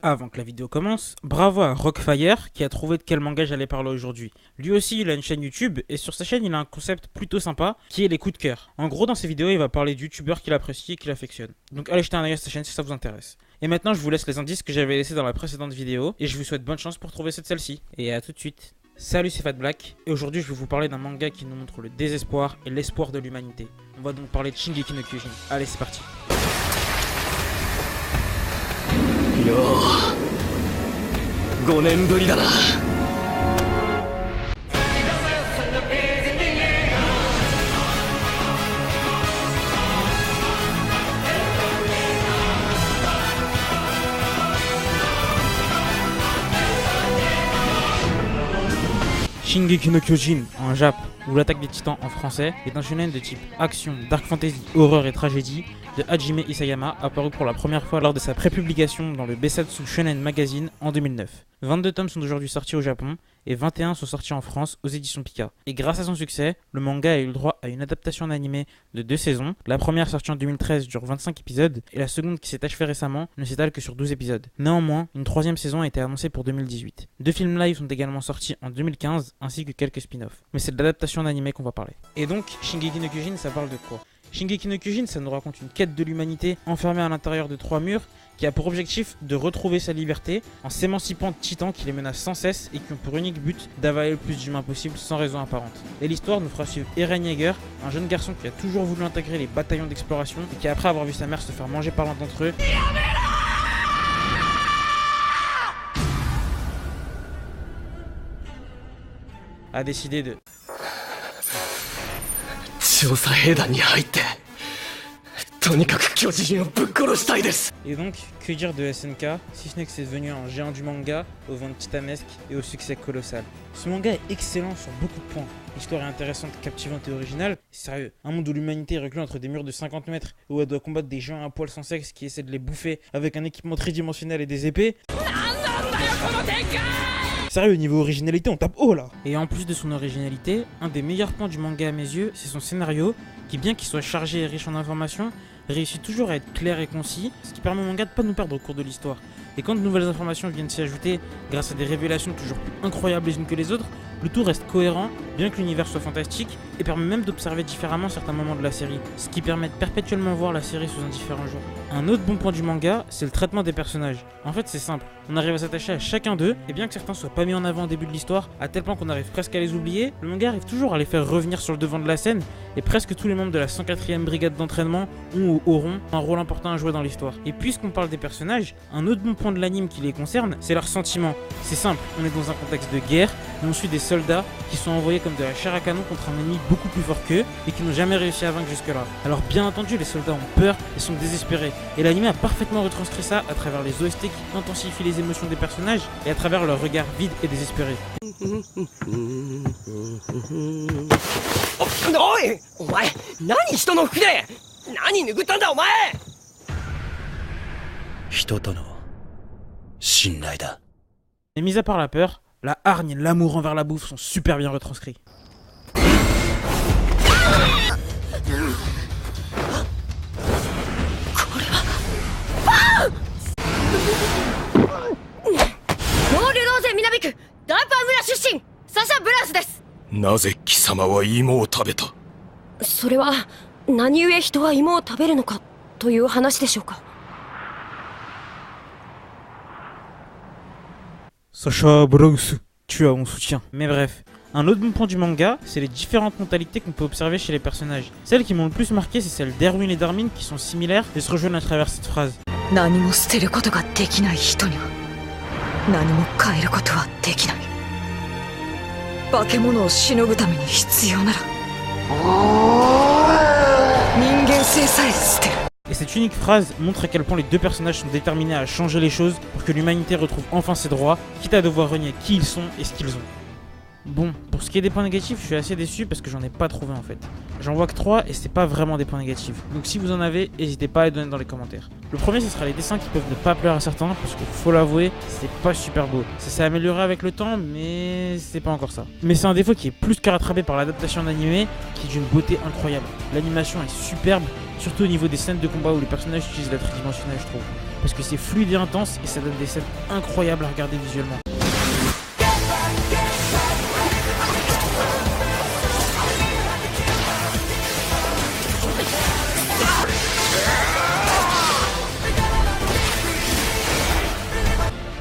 Avant que la vidéo commence, bravo à Rockfire qui a trouvé de quel manga j'allais parler aujourd'hui. Lui aussi il a une chaîne YouTube et sur sa chaîne il a un concept plutôt sympa qui est les coups de cœur. En gros dans ses vidéos il va parler de youtubeurs qu'il apprécie et qu'il affectionne. Donc allez jeter un œil à sa chaîne si ça vous intéresse. Et maintenant je vous laisse les indices que j'avais laissés dans la précédente vidéo et je vous souhaite bonne chance pour trouver celle-ci. Et à tout de suite. Salut, c'est Fat Black et aujourd'hui je vais vous parler d'un manga qui nous montre le désespoir et l'espoir de l'humanité. On va donc parler de Shingeki no Kyojin. Allez c'est parti. Yo, 5年ぶりだな。Shingeki no Kyojin en Jap ou l'attaque des titans en français est un shonen de type action, dark fantasy, horreur et tragédie de Hajime Isayama, apparu pour la première fois lors de sa pré-publication dans le Besatsu Shonen Magazine en 2009. 22 tomes sont aujourd'hui sortis au Japon et 21 sont sortis en France aux éditions Pika. Et grâce à son succès, le manga a eu le droit à une adaptation en animé de 2 saisons. La première sortie en 2013 dure 25 épisodes et la seconde qui s'est achevée récemment ne s'étale que sur 12 épisodes. Néanmoins, une troisième saison a été annoncée pour 2018. 2 films live sont également sortis en 2015 ainsi que quelques spin-offs. Mais c'est de l'adaptation en animé qu'on va parler. Et donc, Shingeki no Kyojin, ça parle de quoi ? Shingeki no Kyojin, ça nous raconte une quête de l'humanité enfermée à l'intérieur de 3 murs qui a pour objectif de retrouver sa liberté en s'émancipant de titans qui les menacent sans cesse et qui ont pour unique but d'avaler le plus d'humains possible sans raison apparente. Et l'histoire nous fera suivre Eren Yeager, un jeune garçon qui a toujours voulu intégrer les bataillons d'exploration et qui après avoir vu sa mère se faire manger par l'un d'entre eux, a décidé de... 調査兵団に入ってとにかく巨人をぶっ殺したいです。 Et donc, que dire de SNK, si ce n'est que c'est devenu un géant du manga, aux ventes titanesques et au succès colossal. Ce manga est excellent sur beaucoup de points. L'histoire est intéressante, captivante et originale. Sérieux, un monde où l'humanité est recluse entre des murs de 50 mètres, où elle doit combattre des géants à poil sans sexe qui essaient de les bouffer avec un équipement tridimensionnel et des épées. Sérieux, niveau originalité, on tape haut là. Et en plus de son originalité, un des meilleurs points du manga à mes yeux, c'est son scénario, qui bien qu'il soit chargé et riche en informations, réussit toujours à être clair et concis, ce qui permet au manga de ne pas nous perdre au cours de l'histoire. Et quand de nouvelles informations viennent s'y ajouter, grâce à des révélations toujours plus incroyables les unes que les autres, le tout reste cohérent, bien que l'univers soit fantastique, et permet même d'observer différemment certains moments de la série, ce qui permet de perpétuellement voir la série sous un différent jour. Un autre bon point du manga, c'est le traitement des personnages. En fait c'est simple, on arrive à s'attacher à chacun d'eux, et bien que certains soient pas mis en avant au début de l'histoire, à tel point qu'on arrive presque à les oublier, le manga arrive toujours à les faire revenir sur le devant de la scène, et presque tous les membres de la 104e brigade d'entraînement ont ou auront un rôle important à jouer dans l'histoire. Et puisqu'on parle des personnages, un autre bon point de l'anime qui les concerne, c'est leurs sentiments. C'est simple, on est dans un contexte de guerre, et on suit des soldats qui sont envoyés comme de la chair à canon contre un ennemi beaucoup plus fort qu'eux et qui n'ont jamais réussi à vaincre jusque là. Alors bien entendu les soldats ont peur et sont désespérés, et l'anime a parfaitement retranscrit ça à travers les OST qui intensifient les émotions des personnages et à travers leur regard vide et désespéré. おいお前何人の服で何拭ったんだお前。人との信頼だ。 Et mis à part la peur, la hargne et l'amour envers la bouffe sont super bien retranscrits. なぜ貴様は芋を食べた。それは何故人は芋を食べるのかという話でしょうか。 Sacha Brous, tu as mon soutien. Mais bref, un autre bon point du manga, c'est les différentes mentalités qu'on peut observer chez les personnages. Celles qui m'ont le plus marqué, c'est celles d'Erwin et d'Armin qui sont similaires et se rejoignent à travers cette phrase. 何も捨てることができない人には何も変えることはできない。化け物をしのぐために必要なら人間性さえ捨てる。 Et cette unique phrase montre à quel point les deux personnages sont déterminés à changer les choses pour que l'humanité retrouve enfin ses droits, quitte à devoir renier qui ils sont et ce qu'ils ont. Bon, pour ce qui est des points négatifs, je suis assez déçu parce que j'en ai pas trouvé en fait. J'en vois que 3 et c'est pas vraiment des points négatifs. Donc si vous en avez, n'hésitez pas à les donner dans les commentaires. Le premier, ce sera les dessins qui peuvent ne pas plaire à certains parce qu'il faut l'avouer, c'est pas super beau. Ça s'est amélioré avec le temps, mais c'est pas encore ça. Mais c'est un défaut qui est plus qu'à rattraper par l'adaptation en animé, qui est d'une beauté incroyable. L'animation est superbe, surtout au niveau des scènes de combat où les personnages utilisent la tridimensionnelle, je trouve. parce que c'est fluide et intense et ça donne des scènes incroyables à regarder visuellement.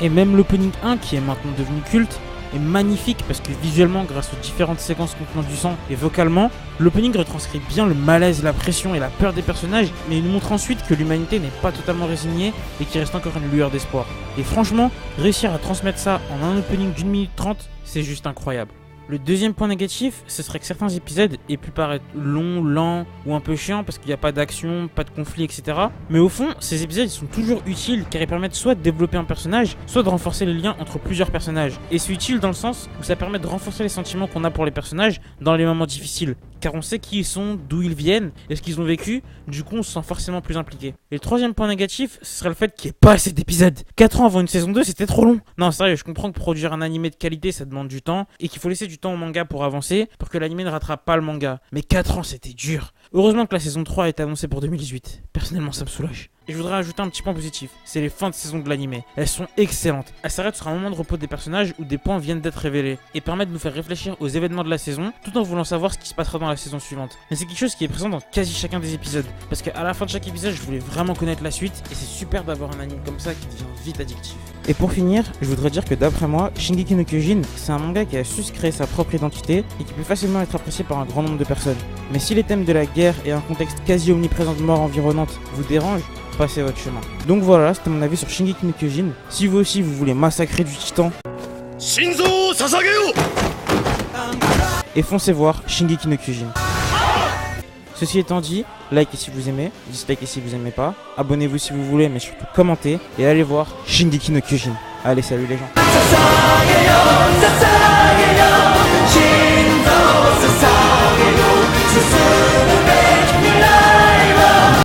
Et même l'opening 1 qui est maintenant devenu culte est magnifique parce que visuellement, grâce aux différentes séquences contenant du sang et vocalement, l'opening retranscrit bien le malaise, la pression et la peur des personnages, mais il nous montre ensuite que l'humanité n'est pas totalement résignée et qu'il reste encore une lueur d'espoir. Et franchement, réussir à transmettre ça en un opening d'1 minute 30, c'est juste incroyable. Le deuxième point négatif, ce serait que certains épisodes aient pu paraître longs, lents ou un peu chiants parce qu'il n'y a pas d'action, pas de conflit, etc. Mais au fond, ces épisodes sont toujours utiles car ils permettent soit de développer un personnage, soit de renforcer les liens entre plusieurs personnages. Et c'est utile dans le sens où ça permet de renforcer les sentiments qu'on a pour les personnages dans les moments difficiles. Car on sait qui ils sont, d'où ils viennent et ce qu'ils ont vécu, du coup on se sent forcément plus impliqué. Et le troisième point négatif, ce serait le fait qu'il n'y ait pas assez d'épisodes. 4 ans avant une saison 2, c'était trop long. Non, sérieux, je comprends que produire un animé de qualité, ça demande du temps et qu'il faut laisser du temps au manga pour avancer, pour que l'animé ne rattrape pas le manga. Mais 4 ans, c'était dur. Heureusement que la saison 3 est annoncée pour 2018. Personnellement, ça me soulage. Et je voudrais ajouter un petit point positif, c'est les fins de saison de l'animé. Elles sont excellentes. Elles s'arrêtent sur un moment de repos des personnages où des points viennent d'être révélés et permettent de nous faire réfléchir aux événements de la saison tout en voulant savoir ce qui se passera dans la saison suivante. Mais c'est quelque chose qui est présent dans quasi chacun des épisodes parce qu'à la fin de chaque épisode, je voulais vraiment connaître la suite et c'est super d'avoir un anime comme ça qui devient vite addictif. Et pour finir, je voudrais dire que d'après moi, Shingeki no Kyojin, c'est un manga qui a su se créer sa propre identité et qui peut facilement être apprécié par un grand nombre de personnes. Mais si les thèmes de la guerre et un contexte quasi omniprésent de mort environnante vous dérangent, passez votre chemin. Donc voilà, c'était mon avis sur Shingeki no Kyojin. Si vous aussi vous voulez massacrer du titan, et foncez voir Shingeki no Kyojin. Ceci étant dit, likez si vous aimez, dislikez si vous aimez pas, abonnez-vous si vous voulez, mais surtout commentez et allez voir Shingeki no Kyojin. Allez, salut les gens.